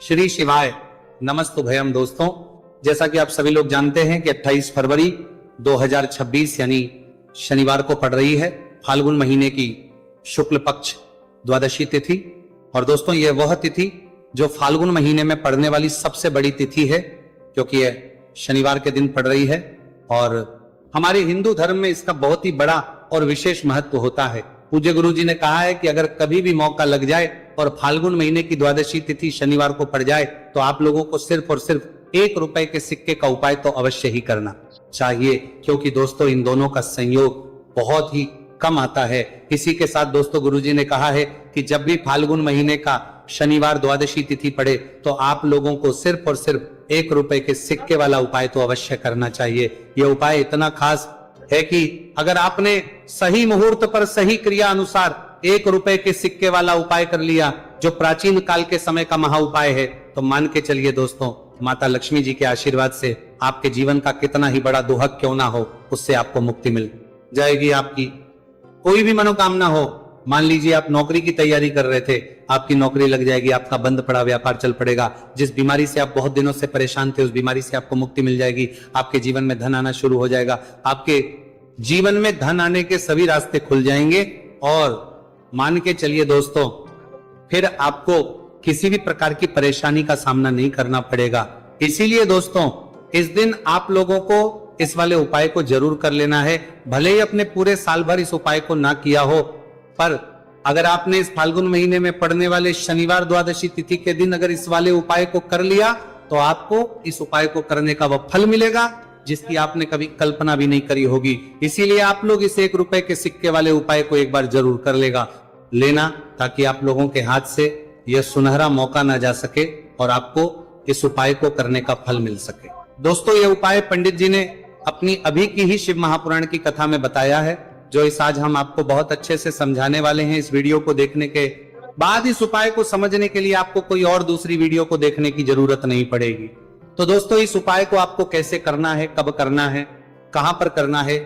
श्री शिवाय नमस्तुभयम। दोस्तों, जैसा कि आप सभी लोग जानते हैं कि 28 फरवरी 2026 यानी शनिवार को पड़ रही है फाल्गुन महीने की शुक्ल पक्ष द्वादशी तिथि। और दोस्तों, यह वह तिथि जो फाल्गुन महीने में पड़ने वाली सबसे बड़ी तिथि है, क्योंकि यह शनिवार के दिन पड़ रही है। और हमारे हिंदू धर्म में इसका बहुत ही बड़ा और विशेष महत्व होता है। पूज्य गुरु जी ने कहा है कि अगर कभी भी मौका लग जाए और फाल्गुन महीने की द्वादशी तिथि शनिवार को पड़ जाए तो आप लोगों को सिर्फ और सिर्फ 1 रुपए के सिक्के का उपाय तो अवश्य ही करना चाहिए, क्योंकि दोस्तों इन दोनों का संयोग बहुत ही कम आता है। इसी के साथ दोस्तों, गुरुजी ने कहा है कि जब भी फाल्गुन महीने का शनिवार द्वादशी तिथि पड़े तो आप लोगों को सिर्फ और सिर्फ 1 रुपए के सिक्के वाला उपाय तो अवश्य करना चाहिए। यह उपाय इतना खास है कि अगर आपने सही मुहूर्त पर सही क्रिया अनुसार 1 रुपए के सिक्के वाला उपाय कर लिया, जो प्राचीन काल के समय का महा उपाय है, तो मान के चलिए दोस्तों, माता लक्ष्मी जी के आशीर्वाद से आपके जीवन का कितना ही बड़ा दुहक क्यों ना हो, उससे आपको मुक्ति मिल जाएगी। आपकी कोई भी मनोकामना हो, मान लीजिए आप नौकरी की तैयारी कर रहे थे, आपकी नौकरी लग जाएगी, आपका बंद पड़ा व्यापार चल पड़ेगा। जिस बीमारी से आप बहुत दिनों से परेशान थे, उस बीमारी से आपको मुक्ति मिल जाएगी। आपके जीवन में धन आना शुरू हो जाएगा। आपके जीवन में धन आने के सभी रास्ते खुल जाएंगे। और मान के चलिए दोस्तों, फिर आपको किसी भी प्रकार की परेशानी का सामना नहीं करना पड़ेगा। इसीलिए दोस्तों, इस दिन आप लोगों को इस वाले उपाय को जरूर कर लेना है। भले ही अपने पूरे साल भर इस उपाय को ना किया हो, पर अगर आपने इस फाल्गुन महीने में पड़ने वाले शनिवार द्वादशी तिथि के दिन अगर इस वाले उपाय को कर लिया तो आपको इस उपाय को करने का वह फल मिलेगा जिसकी आपने कभी कल्पना भी नहीं करी होगी। इसीलिए आप लोग इस 1 रुपए के सिक्के वाले उपाय को एक बार जरूर कर लेना, ताकि आप लोगों के हाथ से यह सुनहरा मौका ना जा सके और आपको इस उपाय को करने का फल मिल सके। दोस्तों, यह उपाय पंडित जी ने अपनी अभी की ही शिव महापुराण की कथा में बताया है, जो इस आज हम आपको बहुत अच्छे से समझाने वाले हैं। इस वीडियो को देखने के बाद इस उपाय को समझने के लिए आपको कोई और दूसरी वीडियो को देखने की जरूरत नहीं पड़ेगी। तो दोस्तों, इस उपाय को आपको कैसे करना है, कब करना है, कहां पर करना है,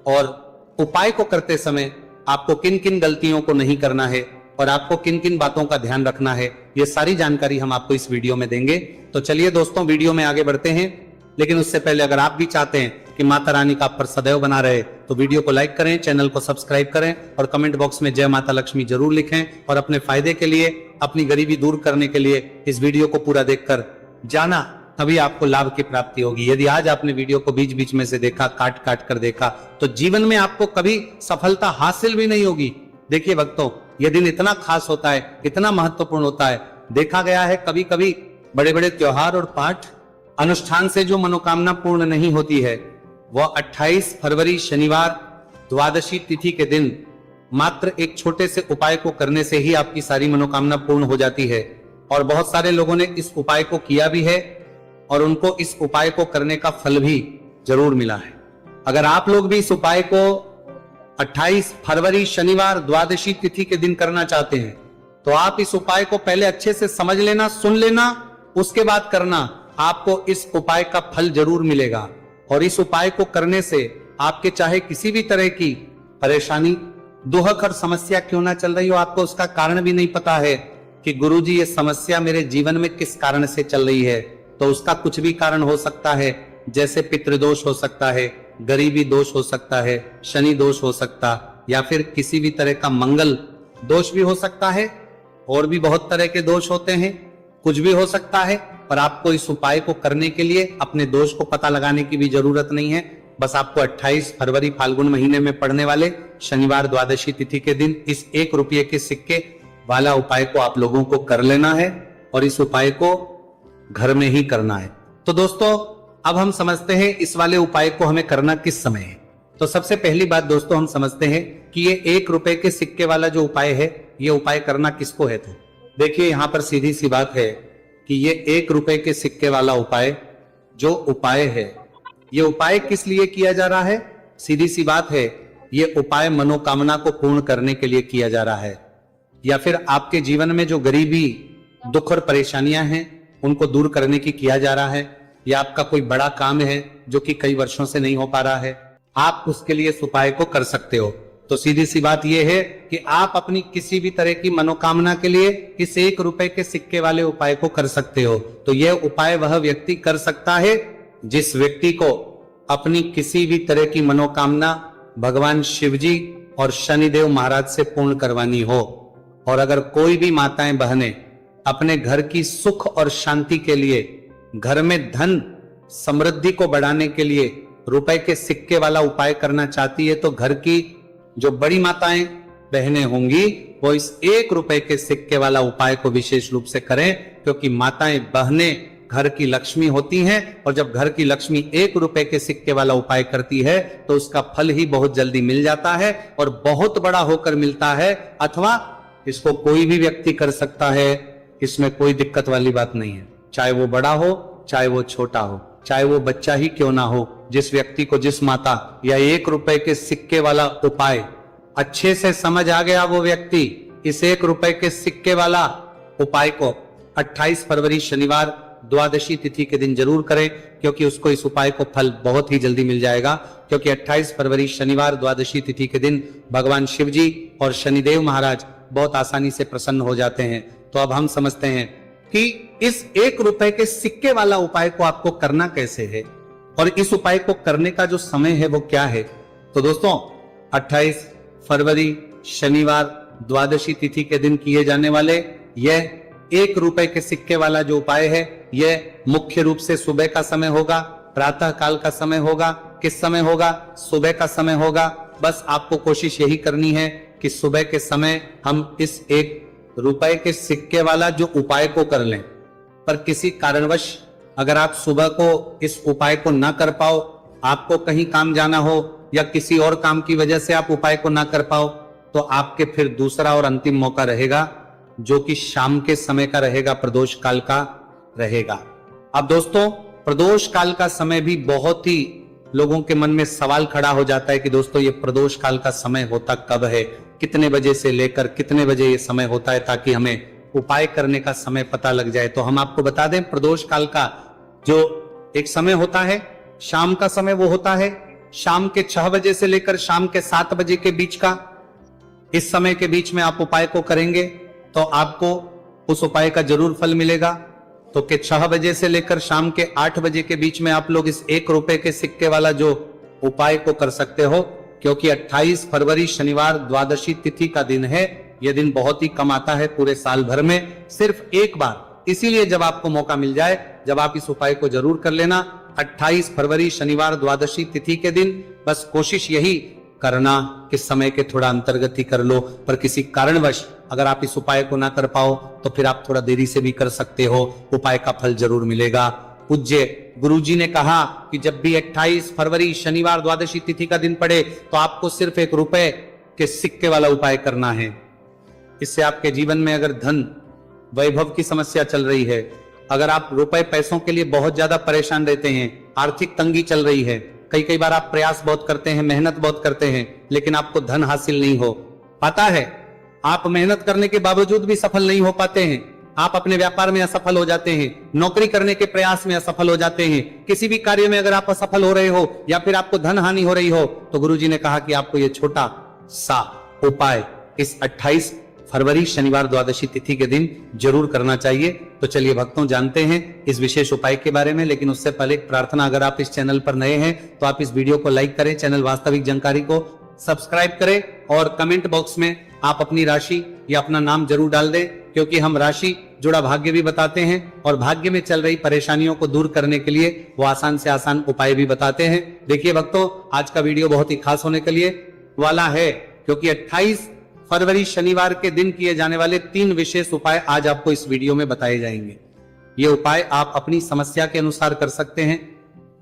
और उपाय को करते समय आपको किन किन गलतियों को नहीं करना है और आपको किन किन बातों का ध्यान रखना है, ये सारी जानकारी हम आपको इस वीडियो में देंगे। तो चलिए दोस्तों, वीडियो में आगे बढ़ते हैं। लेकिन उससे पहले अगर आप भी चाहते हैं कि माता रानी का आप पर सदैव बना रहे, तो वीडियो को लाइक करें, चैनल को सब्सक्राइब करें और कमेंट बॉक्स में जय माता लक्ष्मी जरूर लिखें। और अपने फायदे के लिए, अपनी गरीबी दूर करने के लिए इस वीडियो को पूरा देखकर जाना, तभी आपको लाभ की प्राप्ति होगी। यदि आज आपने वीडियो को बीच बीच में से देखा, काट काट कर देखा, तो जीवन में आपको कभी सफलता हासिल भी नहीं होगी। देखिए भक्तों, यह दिन इतना खास होता है, इतना महत्वपूर्ण होता है। देखा गया है कभी कभी बड़े बड़े त्योहार और पाठ अनुष्ठान से जो मनोकामना पूर्ण नहीं होती है, वह 28 फरवरी शनिवार द्वादशी तिथि के दिन मात्र एक छोटे से उपाय को करने से ही आपकी सारी मनोकामना पूर्ण हो जाती है। और बहुत सारे लोगों ने इस उपाय को किया भी है और उनको इस उपाय को करने का फल भी जरूर मिला है। अगर आप लोग भी इस उपाय को 28 फरवरी शनिवार द्वादशी तिथि के दिन करना चाहते हैं, तो आप इस उपाय को पहले अच्छे से समझ लेना, सुन लेना, उसके बाद करना। आपको इस उपाय का फल जरूर मिलेगा। और इस उपाय को करने से आपके चाहे किसी भी तरह की परेशानी, दुहक और समस्या क्यों ना चल रही हो, आपको उसका कारण भी नहीं पता है कि गुरुजी ये समस्या मेरे जीवन में किस कारण से चल रही है, तो उसका कुछ भी कारण हो सकता है। जैसे पितृदोष हो सकता है, गरीबी दोष हो सकता है, शनि दोष हो सकता, या फिर किसी भी तरह का मंगल दोष भी हो सकता है। और भी बहुत तरह के दोष होते हैं, कुछ भी हो सकता है। पर आपको इस उपाय को करने के लिए अपने दोष को पता लगाने की भी जरूरत नहीं है। बस आपको 28 फरवरी फाल्गुन महीने में पड़ने वाले शनिवार द्वादशी तिथि के दिन इस 1 रुपये के सिक्के वाला उपाय को आप लोगों को कर लेना है और इस उपाय को घर में ही करना है। तो दोस्तों, अब हम समझते हैं इस वाले उपाय को हमें करना किस समय है। तो सबसे पहली बात दोस्तों, हम समझते हैं कि ये 1 रुपए के सिक्के वाला जो उपाय है, ये उपाय करना किसको है। तो देखिए, यहां पर सीधी सी बात है कि ये 1 रुपए के सिक्के वाला उपाय जो उपाय है, ये उपाय किस लिए किया जा रहा है। सीधी सी बात है, ये उपाय मनोकामना को पूर्ण करने के लिए किया जा रहा है, या फिर आपके जीवन में जो गरीबी, दुख और परेशानियां हैं, उनको दूर करने की किया जा रहा है। या आपका कोई बड़ा काम है जो कि कई वर्षों से नहीं हो पा रहा है, आप उसके लिए इस उपाय को कर सकते हो। तो सीधी सी बात यह है कि आप अपनी किसी भी तरह की मनोकामना के लिए इस 1 रुपए के सिक्के वाले उपाय को कर सकते हो। तो यह उपाय वह व्यक्ति कर सकता है जिस व्यक्ति को अपनी किसी भी तरह की मनोकामना भगवान शिवजी और शनिदेव महाराज से पूर्ण करवानी हो। और अगर कोई भी माताएं बहनें अपने घर की सुख और शांति के लिए, घर में धन समृद्धि को बढ़ाने के लिए रुपए के सिक्के वाला उपाय करना चाहती है, तो घर की जो बड़ी माताएं बहनें होंगी वो इस 1 रुपए के सिक्के वाला उपाय को विशेष रूप से करें, क्योंकि माताएं बहनें घर की लक्ष्मी होती हैं। और जब घर की लक्ष्मी 1 रुपए के सिक्के वाला उपाय करती है तो उसका फल ही बहुत जल्दी मिल जाता है और बहुत बड़ा होकर मिलता है। अथवा इसको कोई भी व्यक्ति कर सकता है, इसमें कोई दिक्कत वाली बात नहीं है। चाहे वो बड़ा हो, चाहे वो छोटा हो, चाहे वो बच्चा ही क्यों ना हो, जिस व्यक्ति को, जिस माता या 1 रुपए के सिक्के वाला उपाय अच्छे से समझ आ गया, वो व्यक्ति इस 1 रुपए के सिक्के वाला उपाय को 28 फरवरी शनिवार द्वादशी तिथि के दिन जरूर करें, क्योंकि उसको इस उपाय को फल बहुत ही जल्दी मिल जाएगा। क्योंकि 28 फरवरी शनिवार द्वादशी तिथि के दिन भगवान शिवजी और शनिदेव महाराज बहुत आसानी से प्रसन्न हो जाते हैं। तो अब हम समझते हैं कि इस 1 रुपए के सिक्के वाला उपाय को आपको करना कैसे है और इस उपाय को करने का जो समय है वो क्या है। तो दोस्तों, 28 फरवरी शनिवार द्वादशी तिथि के दिन किए जाने वाले यह 1 रुपए के सिक्के वाला जो उपाय है, यह मुख्य रूप से सुबह का समय होगा, प्रातः काल का समय होगा। किस समय होगा? सुबह का समय होगा। बस आपको कोशिश यही करनी है कि सुबह के समय हम इस 1 रुपए के सिक्के वाला जो उपाय को कर लें। पर किसी कारणवश अगर आप सुबह को इस उपाय को ना कर पाओ, आपको कहीं काम जाना हो या किसी और काम की वजह से आप उपाय को ना कर पाओ, तो आपके फिर दूसरा और अंतिम मौका रहेगा, जो कि शाम के समय का रहेगा, प्रदोष काल का रहेगा। अब दोस्तों, प्रदोष काल का समय भी बहुत ही लोगों के मन में सवाल खड़ा हो जाता है कि दोस्तों ये प्रदोष काल का समय होता कब है, कितने बजे से लेकर कितने बजे ये समय होता है, ताकि हमें उपाय करने का समय पता लग जाए। तो हम आपको बता दें, प्रदोष काल का जो एक समय होता है, शाम का समय, वो होता है शाम के 6 बजे से लेकर शाम के 7 बजे के बीच का। इस समय के बीच में आप उपाय को करेंगे तो आपको उस उपाय का जरूर फल मिलेगा। तो के 6 बजे से लेकर शाम के 8 बजे के बीच में आप लोग इस 1 रुपए के सिक्के वाला जो उपाय को कर सकते हो, क्योंकि 28 फरवरी शनिवार द्वादशी तिथि का दिन है। यह दिन बहुत ही कम आता है पूरे साल भर में, सिर्फ एक बार। इसीलिए जब आपको मौका मिल जाए, जब आप इस उपाय को जरूर कर लेना। 28 फरवरी शनिवार द्वादशी तिथि के दिन बस कोशिश यही करना कि समय के थोड़ा अंतर्गत ही कर लो। पर किसी कारणवश अगर आप इस उपाय को ना कर पाओ तो फिर आप थोड़ा देरी से भी कर सकते हो, उपाय का फल जरूर मिलेगा। पूज्य गुरुजी ने कहा कि जब भी 28 फरवरी शनिवार द्वादशी तिथि का दिन पड़े तो आपको सिर्फ 1 रुपए के सिक्के वाला उपाय करना है। इससे आपके जीवन में अगर धन वैभव की समस्या चल रही है, अगर आप रुपए पैसों के लिए बहुत ज्यादा परेशान रहते हैं, आर्थिक तंगी चल रही है, कई बार आप प्रयास बहुत करते हैं, मेहनत बहुत करते हैं, लेकिन आपको धन हासिल नहीं हो पाता है, आप मेहनत करने के बावजूद भी सफल नहीं हो पाते हैं, आप अपने व्यापार में असफल हो जाते हैं, नौकरी करने के प्रयास में असफल हो जाते हैं, किसी भी कार्य में अगर आप असफल हो रहे हो या फिर आपको धन हानि हो रही हो, तो गुरुजी ने कहा कि आपको यह छोटा सा उपाय इस 28 फरवरी शनिवार द्वादशी तिथि के दिन जरूर करना चाहिए। तो चलिए भक्तों, जानते हैं इस विशेष उपाय के बारे में। लेकिन उससे पहले एक प्रार्थना, अगर आप इस चैनल पर नए हैं तो आप इस वीडियो को लाइक करें, चैनल वास्तविक जानकारी को सब्सक्राइब करें और कमेंट बॉक्स में आप अपनी राशि या अपना नाम जरूर डाल दें, क्योंकि हम राशि जुड़ा भाग्य भी बताते हैं और भाग्य में चल रही परेशानियों को दूर करने के लिए वो आसान से आसान उपाय भी बताते हैं। देखिए भक्तों, आज का वीडियो बहुत ही खास होने के लिए वाला है, क्योंकि 28 फरवरी शनिवार के दिन किए जाने वाले 3 विशेष उपाय आज आपको इस वीडियो में बताए जाएंगे। ये उपाय आप अपनी समस्या के अनुसार कर सकते हैं।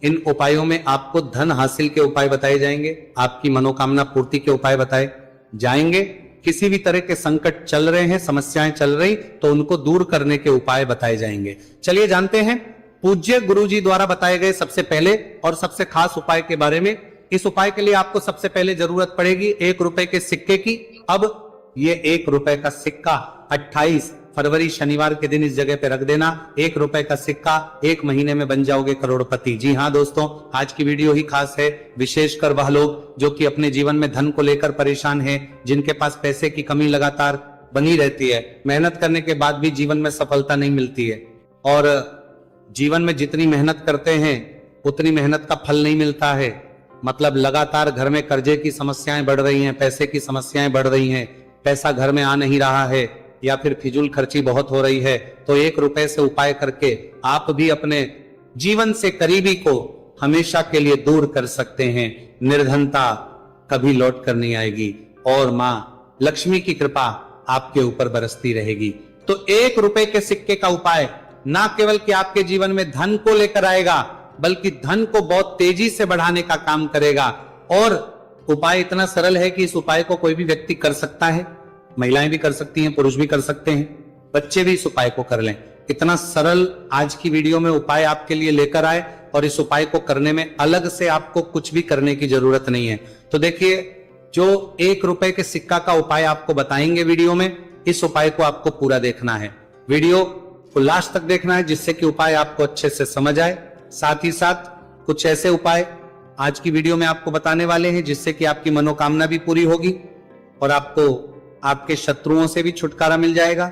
इन उपायों में आपको धन हासिल के उपाय बताए जाएंगे, आपकी मनोकामना पूर्ति के उपाय बताए जाएंगे, किसी भी तरह के संकट चल रहे हैं, समस्याएं चल रही, तो उनको दूर करने के उपाय बताए जाएंगे। चलिए जानते हैं पूज्य गुरुजी द्वारा बताए गए सबसे पहले और सबसे खास उपाय के बारे में। इस उपाय के लिए आपको सबसे पहले जरूरत पड़ेगी 1 रुपए के सिक्के की। अब ये 1 रुपए का सिक्का 28 फरवरी शनिवार के दिन इस जगह पे रख देना। 1 रुपए का सिक्का, 1 महीने में बन जाओगे करोड़पति। जी हाँ दोस्तों, आज की वीडियो ही खास है, विशेषकर वह लोग जो कि अपने जीवन में धन को लेकर परेशान हैं, जिनके पास पैसे की कमी लगातार बनी रहती है, मेहनत करने के बाद भी जीवन में सफलता नहीं मिलती है, और जीवन में जितनी मेहनत करते हैं उतनी मेहनत का फल नहीं मिलता है। मतलब लगातार घर में कर्जे की समस्याएं बढ़ रही हैं, पैसे की समस्याएं बढ़ रही हैं, पैसा घर में आ नहीं रहा है, या फिर फिजूल खर्ची बहुत हो रही है, तो 1 रुपए से उपाय करके आप भी अपने जीवन से करीबी को हमेशा के लिए दूर कर सकते हैं। निर्धनता कभी लौट कर नहीं आएगी और मां लक्ष्मी की कृपा आपके ऊपर बरसती रहेगी। तो 1 रुपए के सिक्के का उपाय ना केवल कि आपके जीवन में धन को लेकर आएगा, बल्कि धन को बहुत तेजी से बढ़ाने का काम करेगा। और उपाय इतना सरल है कि इस उपाय को कोई भी व्यक्ति कर सकता है, महिलाएं भी कर सकती हैं, पुरुष भी कर सकते हैं, बच्चे भी इस उपाय को कर लें। इतना सरल आज की वीडियो में उपाय आपके लिए लेकर आए, और इस उपाय को करने में अलग से आपको कुछ भी करने की जरूरत नहीं है। तो देखिए, जो 1 रुपए के सिक्का का उपाय आपको बताएंगे वीडियो में, इस उपाय को आपको पूरा देखना है, वीडियो को लास्ट तक देखना है, जिससे कि उपाय आपको अच्छे से समझ आए। साथ ही साथ कुछ ऐसे उपाय आज की वीडियो में आपको बताने वाले हैं जिससे कि आपकी मनोकामना भी पूरी होगी और आपको आपके शत्रुओं से भी छुटकारा मिल जाएगा।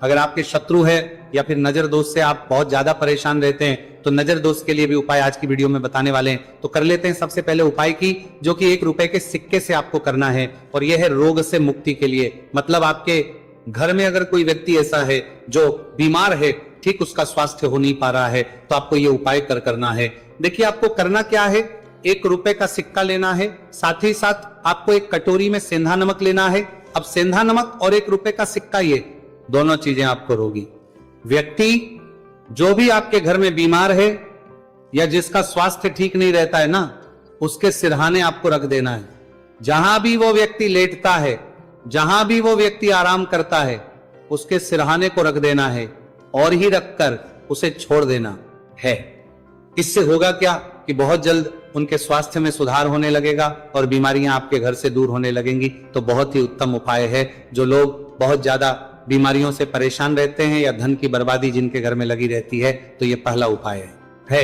अगर आपके शत्रु है या फिर नजर दोष से आप बहुत ज्यादा परेशान रहते हैं, तो नजर दोष के लिए भी उपाय आज की वीडियो में बताने वाले हैं। तो कर लेते हैं सबसे पहले उपाय की, जो कि 1 रुपए के सिक्के से आपको करना है, और यह है रोग से मुक्ति के लिए। मतलब आपके घर में अगर कोई व्यक्ति ऐसा है जो बीमार है, ठीक उसका स्वास्थ्य हो नहीं पा रहा है, तो आपको ये उपाय करना है। देखिए, आपको करना क्या है, 1 रुपए का सिक्का लेना है, साथ ही साथ आपको एक कटोरी में सेंधा नमक लेना है। अब सेंधा नमक और 1 रुपए का सिक्का, ये दोनों चीजें आपको रोगी व्यक्ति जो भी आपके घर में बीमार है या जिसका स्वास्थ्य ठीक नहीं रहता है ना, उसके सिरहाने आपको रख देना है। जहां भी वो व्यक्ति लेटता है, जहां भी वो व्यक्ति आराम करता है, उसके सिरहाने को रख देना है और ही रखकर उसे छोड़ देना है। इससे होगा क्या कि बहुत जल्द उनके स्वास्थ्य में सुधार होने लगेगा और बीमारियां आपके घर से दूर होने लगेंगी। तो बहुत ही उत्तम उपाय है। जो लोग बहुत ज्यादा बीमारियों से परेशान रहते हैं या धन की बर्बादी जिनके घर में लगी रहती है, तो ये पहला उपाय है।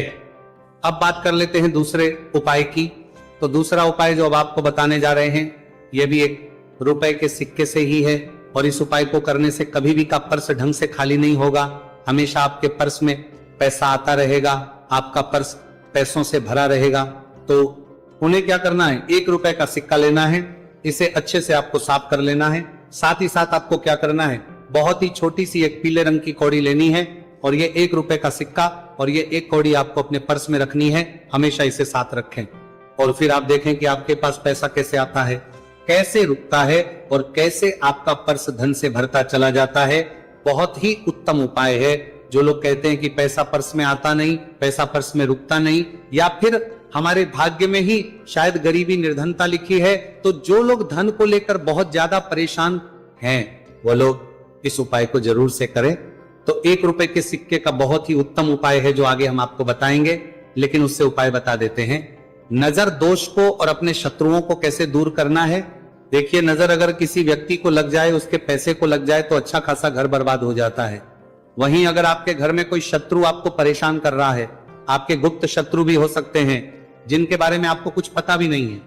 अब बात कर लेते हैं दूसरे उपाय की। तो दूसरा उपाय जो अब आपको बताने जा रहे हैं, यह भी 1 रुपए के सिक्के से ही है, और इस उपाय को करने से कभी भी का पर्स ढंग से खाली नहीं होगा। हमेशा आपके पर्स में पैसा आता रहेगा, आपका पर्स पैसों से भरा रहेगा। तो उन्हें क्या करना है, 1 रुपए का सिक्का लेना है, इसे अच्छे से आपको साफ कर लेना है। साथ ही साथ आपको क्या करना है, बहुत ही छोटी सी एक पीले रंग की कौड़ी लेनी है, और ये 1 रुपए का सिक्का और ये 1 कौड़ी आपको अपने पर्स में रखनी है। हमेशा इसे साथ रखें, और फिर आप देखें कि आपके पास पैसा कैसे आता है, कैसे रुकता है, और कैसे आपका पर्स धन से भरता चला जाता है। बहुत ही उत्तम उपाय है। जो लोग कहते हैं कि पैसा पर्स में आता नहीं, पैसा पर्स में रुकता नहीं, या फिर हमारे भाग्य में ही शायद गरीबी निर्धनता लिखी है, तो जो लोग धन को लेकर बहुत ज्यादा परेशान हैं, वो लोग इस उपाय को जरूर से करें। तो 1 रुपए के सिक्के का बहुत ही उत्तम उपाय है जो आगे हम आपको बताएंगे, लेकिन उससे उपाय बता देते हैं। नजर दोष को और अपने शत्रुओं को कैसे दूर करना है। देखिए, नजर अगर किसी व्यक्ति को लग जाए, उसके पैसे को लग जाए, तो अच्छा खासा घर बर्बाद हो जाता है। वहीं अगर आपके घर में कोई शत्रु आपको परेशान कर रहा है, आपके गुप्त शत्रु भी हो सकते हैं जिनके बारे में आपको कुछ पता भी नहीं है,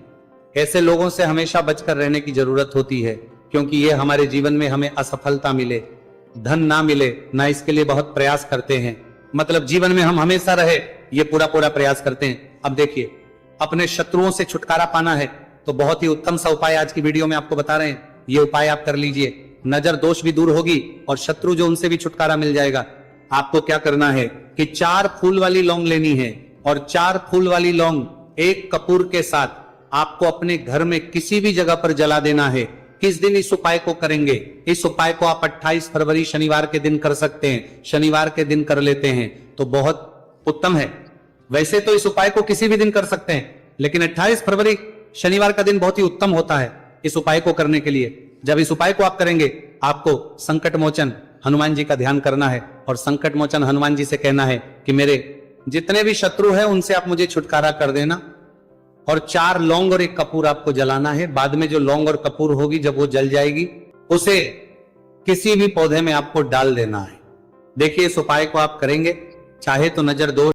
ऐसे लोगों से हमेशा बचकर रहने की जरूरत होती है, क्योंकि ये हमारे जीवन में हमें असफलता मिले, धन ना मिले ना, इसके लिए बहुत प्रयास करते हैं। मतलब जीवन में हम हमेशा रहे, ये पूरा प्रयास करते हैं। अब देखिए, अपने शत्रुओं से छुटकारा पाना है, तो बहुत ही उत्तम सा उपाय आज की वीडियो में आपको बता रहे हैं। ये उपाय आप कर लीजिए, नजर दोष भी दूर होगी और शत्रु जो उनसे भी छुटकारा मिल जाएगा। आपको क्या करना है कि 4 फूल वाली लौंग लेनी है, और 4 फूल वाली लौंग 1 कपूर के साथ आपको अपने घर में किसी भी जगह पर जला देना है। किस दिन इस उपाय को करेंगे? इस उपाय को आप 28 फरवरी शनिवार के दिन कर सकते हैं। शनिवार के दिन कर लेते हैं तो बहुत उत्तम है। वैसे तो इस उपाय को किसी भी दिन कर सकते हैं, लेकिन 28 फरवरी शनिवार का दिन बहुत ही उत्तम होता है इस उपाय को करने के लिए। जब इस उपाय को आप करेंगे, आपको संकट मोचन हनुमान जी का ध्यान करना है, और संकट मोचन हनुमान जी से कहना है कि मेरे जितने भी शत्रु हैं उनसे आप मुझे छुटकारा कर देना। और 4 लौंग और 1 कपूर आपको जलाना है। बाद में जो लौंग और कपूर होगी, जब वो जल जाएगी, उसे किसी भी पौधे में आपको डाल देना है। देखिए इस उपाय को आप करेंगे, चाहे तो नजर दोष